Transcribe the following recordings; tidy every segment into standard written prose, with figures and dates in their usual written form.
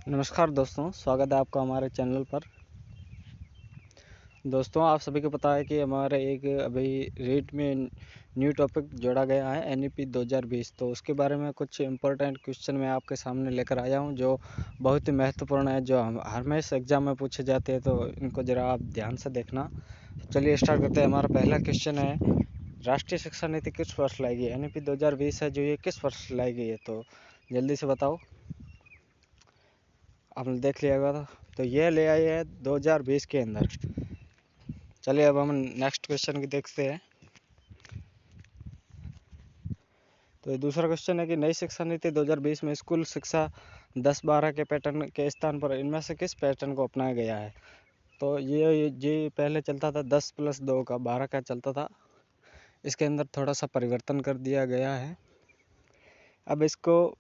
नमस्कार दोस्तों, स्वागत है आपका हमारे चैनल पर। दोस्तों, आप सभी को पता है कि हमारे एक अभी रीट में न्यू टॉपिक जोड़ा गया है NEP 2020। तो उसके बारे में कुछ इम्पोर्टेंट क्वेश्चन मैं आपके सामने लेकर आया हूं जो बहुत ही महत्वपूर्ण है, जो हमेशा एग्जाम में पूछे जाते हैं। तो इनको ज़रा आप ध्यान से देखना। चलिए स्टार्ट करते हैं। हमारा पहला क्वेश्चन है, राष्ट्रीय शिक्षा नीति किस वर्ष लाई गई? NEP 2020 है जो, ये किस वर्ष लाई गई है? तो जल्दी से बताओ। आपने देख लिया होगा। तो ये ले आई है 2020 के अंदर। चलिए अब हम नेक्स्ट क्वेश्चन की देखते हैं। तो दूसरा क्वेश्चन है कि नई शिक्षा नीति 2020 में स्कूल शिक्षा 10-12 के पैटर्न के स्थान पर इनमें से किस पैटर्न को अपनाया गया है? तो ये पहले चलता था 10+2 का 12 का चलता था। इसके अंदर थोड़ा सा परिवर्तन कर दिया गया है। अब इसको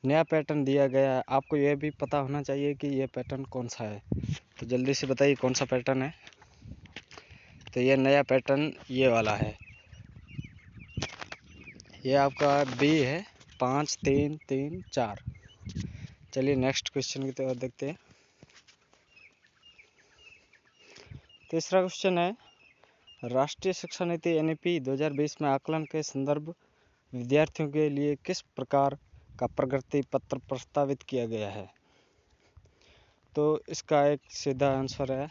नया पैटर्न दिया गया है। आपको यह भी पता होना चाहिए कि ये पैटर्न कौन सा है। तो जल्दी से बताइए कौन सा पैटर्न है। तो ये नया पैटर्न ये वाला है। ये आपका बी है, 5 3 3 4। चलिए नेक्स्ट क्वेश्चन की तरफ देखते हैं। तीसरा क्वेश्चन है, राष्ट्रीय शिक्षा नीति NEP 2020 में आकलन के संदर्भ विद्यार्थियों के लिए किस प्रकार का प्रगति पत्र प्रस्तावित किया गया है? तो इसका एक सीधा आंसर है,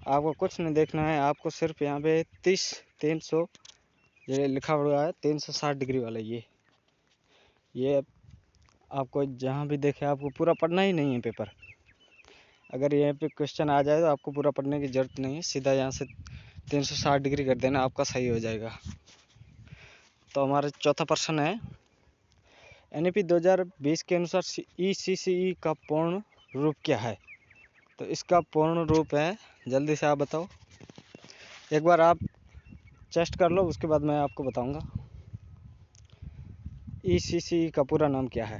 आपको कुछ नहीं देखना है। आपको सिर्फ यहाँ पे 300 ये लिखा हुआ है, 360 डिग्री वाला। ये आपको जहाँ भी देखे आपको पूरा पढ़ना ही नहीं है पेपर। अगर यहाँ पे क्वेश्चन आ जाए तो आपको पूरा पढ़ने की ज़रूरत नहीं है, सीधा यहाँ से 360 डिग्री कर देना, आपका सही हो जाएगा। तो हमारा चौथा प्रश्न है, NEP 2020 के अनुसार ECCE का पूर्ण रूप क्या है? तो इसका पूर्ण रूप है, जल्दी से आप बताओ। एक बार आप चेस्ट कर लो, उसके बाद मैं आपको बताऊंगा। ECCE का पूरा नाम क्या है?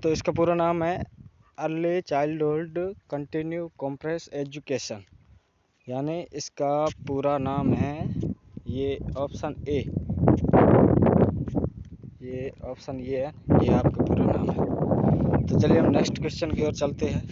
तो इसका पूरा नाम है early childhood continue compress education, यानी इसका पूरा नाम है, ये ऑप्शन ए, ये ऑप्शन ये है, ये आपका पूरा नाम है। तो चलिए हम नेक्स्ट क्वेश्चन की ओर चलते हैं।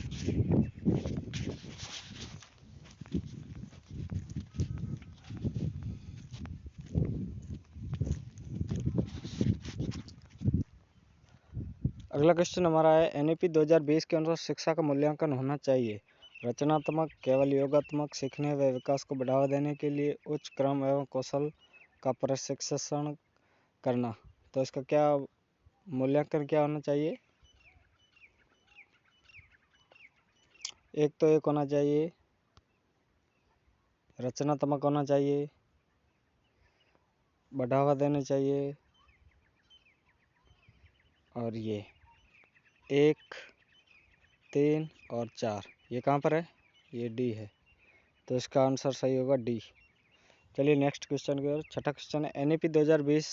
अगला क्वेश्चन हमारा है, NEP 2020 के अनुसार शिक्षा का मूल्यांकन होना चाहिए रचनात्मक, केवल योगात्मक सीखने व विकास को बढ़ावा देने के लिए उच्च क्रम एवं कौशल का प्रशिक्षण करना। तो इसका क्या मूल्यांकन क्या होना चाहिए? एक तो एक होना चाहिए, रचनात्मक होना चाहिए, बढ़ावा देना चाहिए, और ये 1 3 और 4 ये कहाँ पर है? ये डी है। तो इसका आंसर सही होगा डी। चलिए नेक्स्ट क्वेश्चन की ओर। छठा क्वेश्चन है, NEP 2020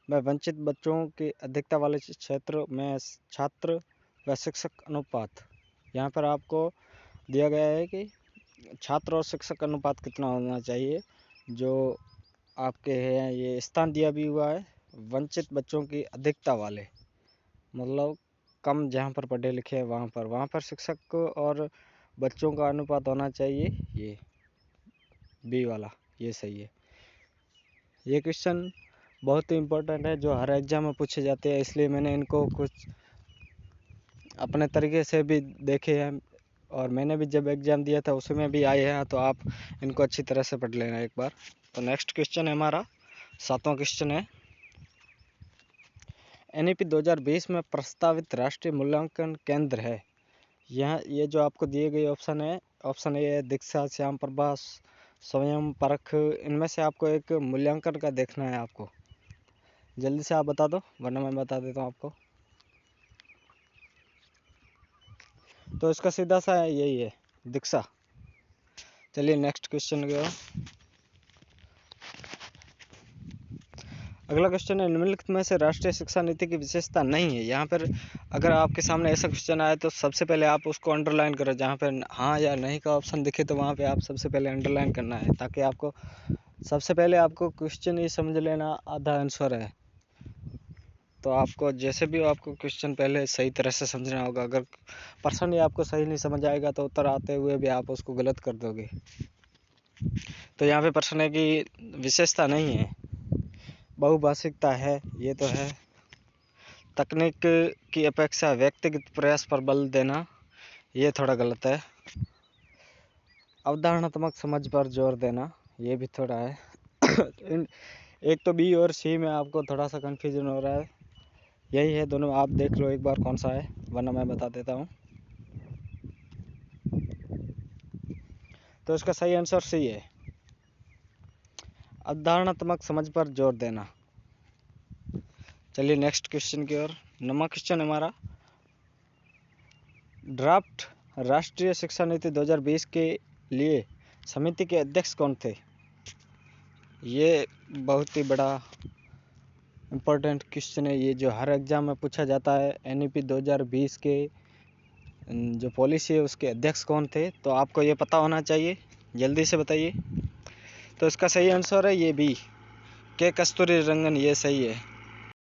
में वंचित बच्चों की अधिकता वाले क्षेत्र में छात्र व शिक्षक अनुपात, यहाँ पर आपको दिया गया है कि छात्र और शिक्षक अनुपात कितना होना चाहिए। जो आपके हैं, ये स्थान दिया भी हुआ है वंचित बच्चों की अधिकता वाले, मतलब कम जहाँ पर पढ़े लिखे हैं वहाँ पर शिक्षक और बच्चों का अनुपात होना चाहिए, ये बी वाला, ये सही है। ये क्वेश्चन बहुत ही इम्पोर्टेंट है, जो हर एग्जाम में पूछे जाते हैं, इसलिए मैंने इनको कुछ अपने तरीके से भी देखे हैं, और मैंने भी जब एग्ज़ाम दिया था उसमें भी आए हैं। तो आप इनको अच्छी तरह से पढ़ लेना एक बार। तो नेक्स्ट क्वेश्चन है हमारा, सातवां क्वेश्चन है, NEP 2020 में प्रस्तावित राष्ट्रीय मूल्यांकन केंद्र है। यहाँ ये जो आपको दिए गए ऑप्शन है, ऑप्शन ए है दीक्षा, श्याम प्रभा, स्वयं परख, इनमें से आपको एक मूल्यांकन का देखना है। आपको जल्दी से आप बता दो, वरना मैं बता देता हूँ आपको। तो इसका सीधा सा यही है, दीक्षा। चलिए नेक्स्ट क्वेश्चन की ओर। अगला क्वेश्चन है, निम्नलिखित में से राष्ट्रीय शिक्षा नीति की विशेषता नहीं है। यहाँ पर अगर आपके सामने ऐसा क्वेश्चन आए तो सबसे पहले आप उसको अंडरलाइन करो। जहाँ पर हाँ या नहीं का ऑप्शन दिखे तो वहाँ पे आप सबसे पहले अंडरलाइन करना है, ताकि आपको सबसे पहले आपको क्वेश्चन ये समझ लेना आधा आंसर है, तो आपको जैसे भी हो आपको क्वेश्चन पहले सही तरह से समझना होगा। अगर पर्सन ही आपको सही नहीं समझ आएगा तो उत्तर आते हुए भी आप उसको गलत कर दोगे। तो यहाँ पे प्रश्न है कि विशेषता नहीं है, बहुभाषिकता है, ये तो है। तकनीक की अपेक्षा व्यक्तिगत प्रयास पर बल देना, ये थोड़ा गलत है। अवधारणात्मक समझ पर जोर देना, ये भी थोड़ा है। एक तो बी और सी में आपको थोड़ा सा कन्फ्यूजन हो रहा है, यही है दोनों। आप देख लो एक बार कौन सा है, वरना मैं बता देता हूँ। तो इसका सही आंसर सी है, अवधारणात्मक समझ पर जोर देना। चलिए नेक्स्ट क्वेश्चन की ओर। 9वां क्वेश्चन हमारा, ड्राफ्ट राष्ट्रीय शिक्षा नीति 2020 के लिए समिति के अध्यक्ष कौन थे? ये बहुत ही बड़ा इम्पोर्टेंट क्वेश्चन है, ये जो हर एग्जाम में पूछा जाता है। NEP 2020 के जो पॉलिसी है उसके अध्यक्ष कौन थे, तो आपको ये पता होना चाहिए, जल्दी से बताइए। तो इसका सही आंसर है ये बी, के कस्तूरी रंगन, ये सही है।